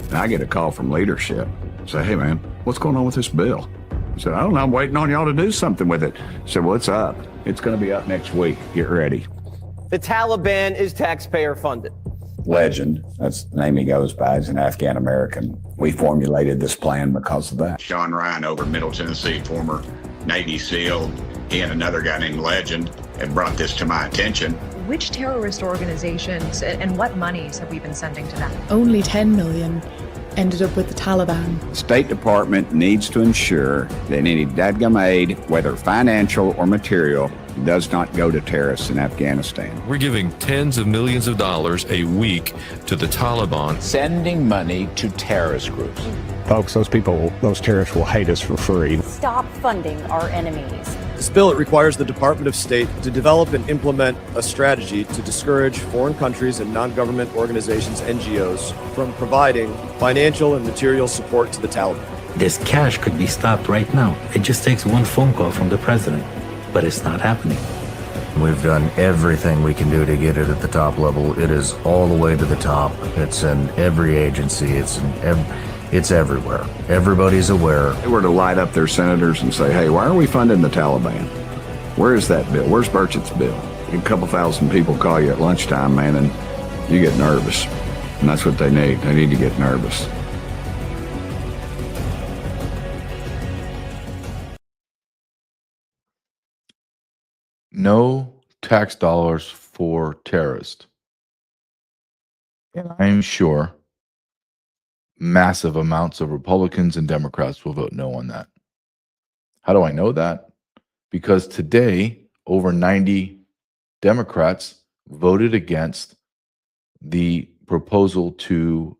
And I get a call from leadership. Say, hey man, what's going on with this bill? I said, I don't know, I'm waiting on y'all to do something with it. I said, well, it's up. It's going to be up next week. Get ready.
The Taliban is taxpayer funded.
Legend, that's the name he goes by, is an Afghan American. We formulated this plan because of that. Sean Ryan over in Middle Tennessee, former Navy SEAL, he and another guy named Legend have brought this to my attention.
Which terrorist organizations and what monies have we been sending to them?
Only 10 million ended up with the Taliban.
The State Department needs to ensure that any dadgum aid, whether financial or material, does not go to terrorists in Afghanistan.
We're giving tens of millions of dollars a week to the Taliban.
Sending money to terrorist groups.
Folks, those terrorists will hate us for free.
Stop funding our enemies.
This bill, it requires the Department of State to develop and implement a strategy to discourage foreign countries and non-government organizations, NGOs, from providing financial and material support to the Taliban.
This cash could be stopped right now. It just takes one phone call from the president, but it's not happening.
We've done everything we can do to get it at the top level. It is all the way to the top. It's in every agency. It's everywhere. Everybody's aware.
They were to light up their senators and say, hey, why are we funding the Taliban? Where is that bill? Where's Burchett's bill? A couple thousand people call you at lunchtime, man, and you get nervous. And that's what they need. They need to get nervous.
No tax dollars for terrorists. And I'm sure massive amounts of Republicans and Democrats will vote no on that. How do I know that? Because today, over 90 Democrats voted against the proposal to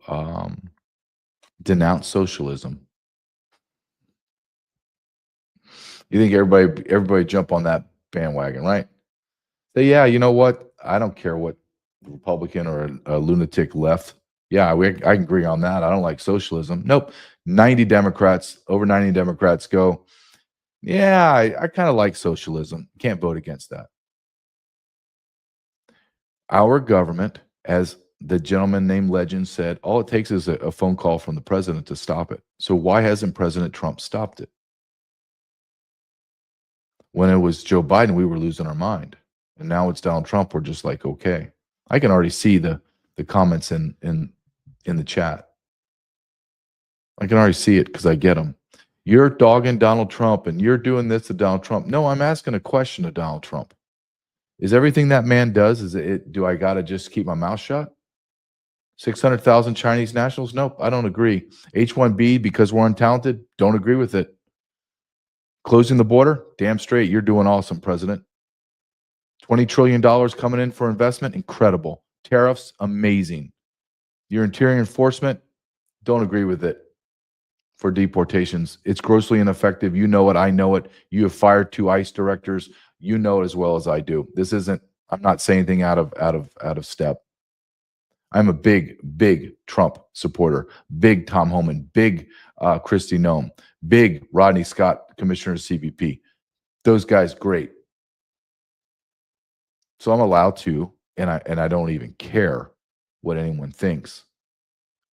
denounce socialism. You think everybody jump on that bandwagon, right? Say, yeah, you know what? I don't care what Republican or a lunatic left. Yeah, I can agree on that. I don't like socialism. Nope. 90 Democrats, over 90 Democrats go, yeah, I kind of like socialism. Can't vote against that. Our government, as the gentleman named Legend said, all it takes is a phone call from the president to stop it. So why hasn't President Trump stopped it? When it was Joe Biden, we were losing our mind. And now it's Donald Trump. We're just like, okay. I can already see the comments in the chat. I can already see it because I get them. You're dogging Donald Trump and you're doing this to Donald Trump. No, I'm asking a question to Donald Trump. Is everything that man does, do I got to just keep my mouth shut? 600,000 Chinese nationals? Nope, I don't agree. H-1B because we're untalented? Don't agree with it. Closing the border? Damn straight. You're doing awesome, President. $20 trillion coming in for investment? Incredible. Tariffs? Amazing. Your interior enforcement? Don't agree with it for deportations. It's grossly ineffective. You know it. I know it. You have fired 2 ICE directors. You know it as well as I do. This isn't, I'm not saying anything out of step. I'm a big Trump supporter, big Tom Homan, big Kristi Noem, big Rodney Scott, Commissioner of CBP. Those guys, great. So I'm allowed to, and I don't even care what anyone thinks.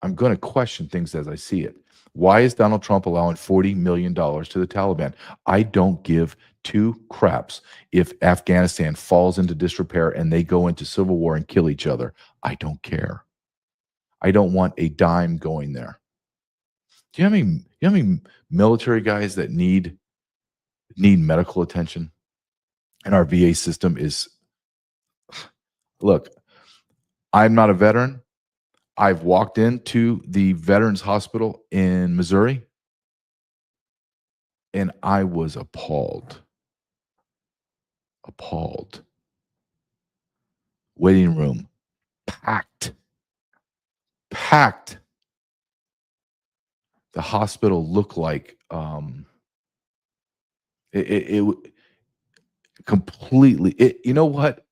I'm going to question things as I see it. Why is Donald Trump allowing $40 million to the Taliban? I don't give 2 craps if Afghanistan falls into disrepair and they go into civil war and kill each other. I don't care. I don't want a dime going there. Do you know how many military guys that need medical attention? And our VA system is, look, I'm not a veteran. I've walked into the Veterans Hospital in Missouri, and I was appalled. Appalled. Waiting room, packed. Packed. The hospital looked like it completely. You know what?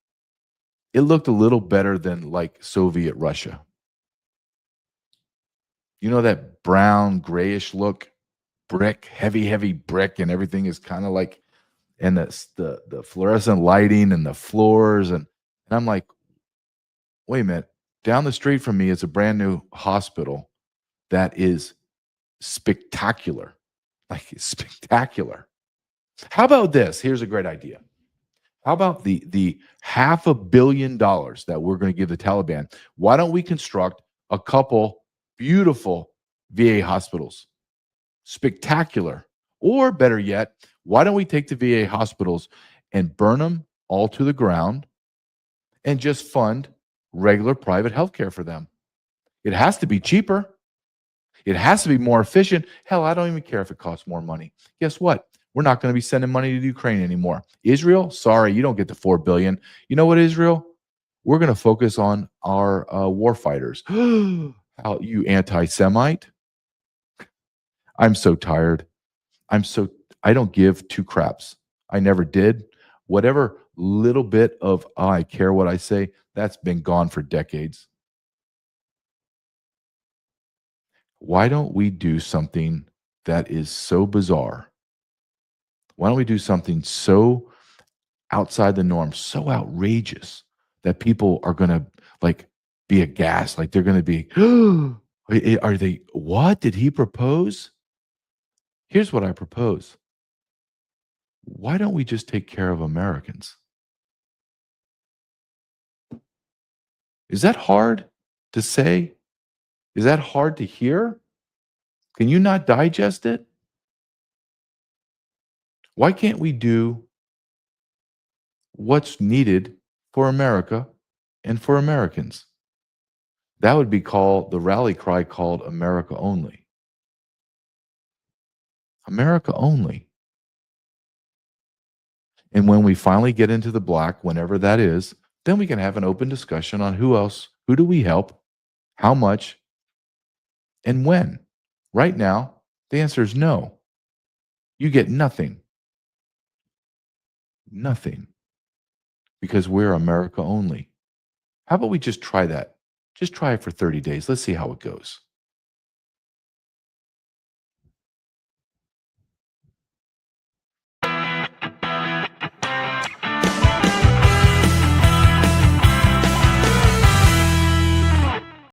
It looked a little better than like Soviet Russia. You know that brown, grayish look, brick, heavy brick, and everything is kind of like, and the fluorescent lighting and the floors, and I'm like, wait a minute. Down the street from me is a brand new hospital that is spectacular, like spectacular. How about this? Here's a great idea. How about the $500 million that we're going to give the Taliban? Why don't we construct a couple beautiful VA hospitals? Spectacular. Or better yet, why don't we take the VA hospitals and burn them all to the ground and just fund regular private healthcare for them? It has to be cheaper. It has to be more efficient. Hell, I don't even care if it costs more money. Guess what? We're not going to be sending money to Ukraine anymore. Israel, sorry, you don't get the $4 billion. You know what, Israel? We're going to focus on our war fighters. How, you anti-Semite? I'm so tired. I don't give 2 craps. I never did. Whatever little bit of I care what I say, that's been gone for decades. Why don't we do something that is so bizarre? Why don't we do something so outside the norm, so outrageous that people are going to like be aghast, like they're going to be, are they, what did he propose? Here's what I propose. Why don't we just take care of Americans? Is that hard to say? Is that hard to hear? Can you not digest it? Why can't we do what's needed for America and for Americans? That would be called the rally cry called America Only. America Only. And when we finally get into the black, whenever that is, Then we can have an open discussion on who do we help, how much, and when. Right now, the answer is no. You get nothing. Nothing. Because we're America only. How about we just try that? Just try it for 30 days. Let's see how it goes.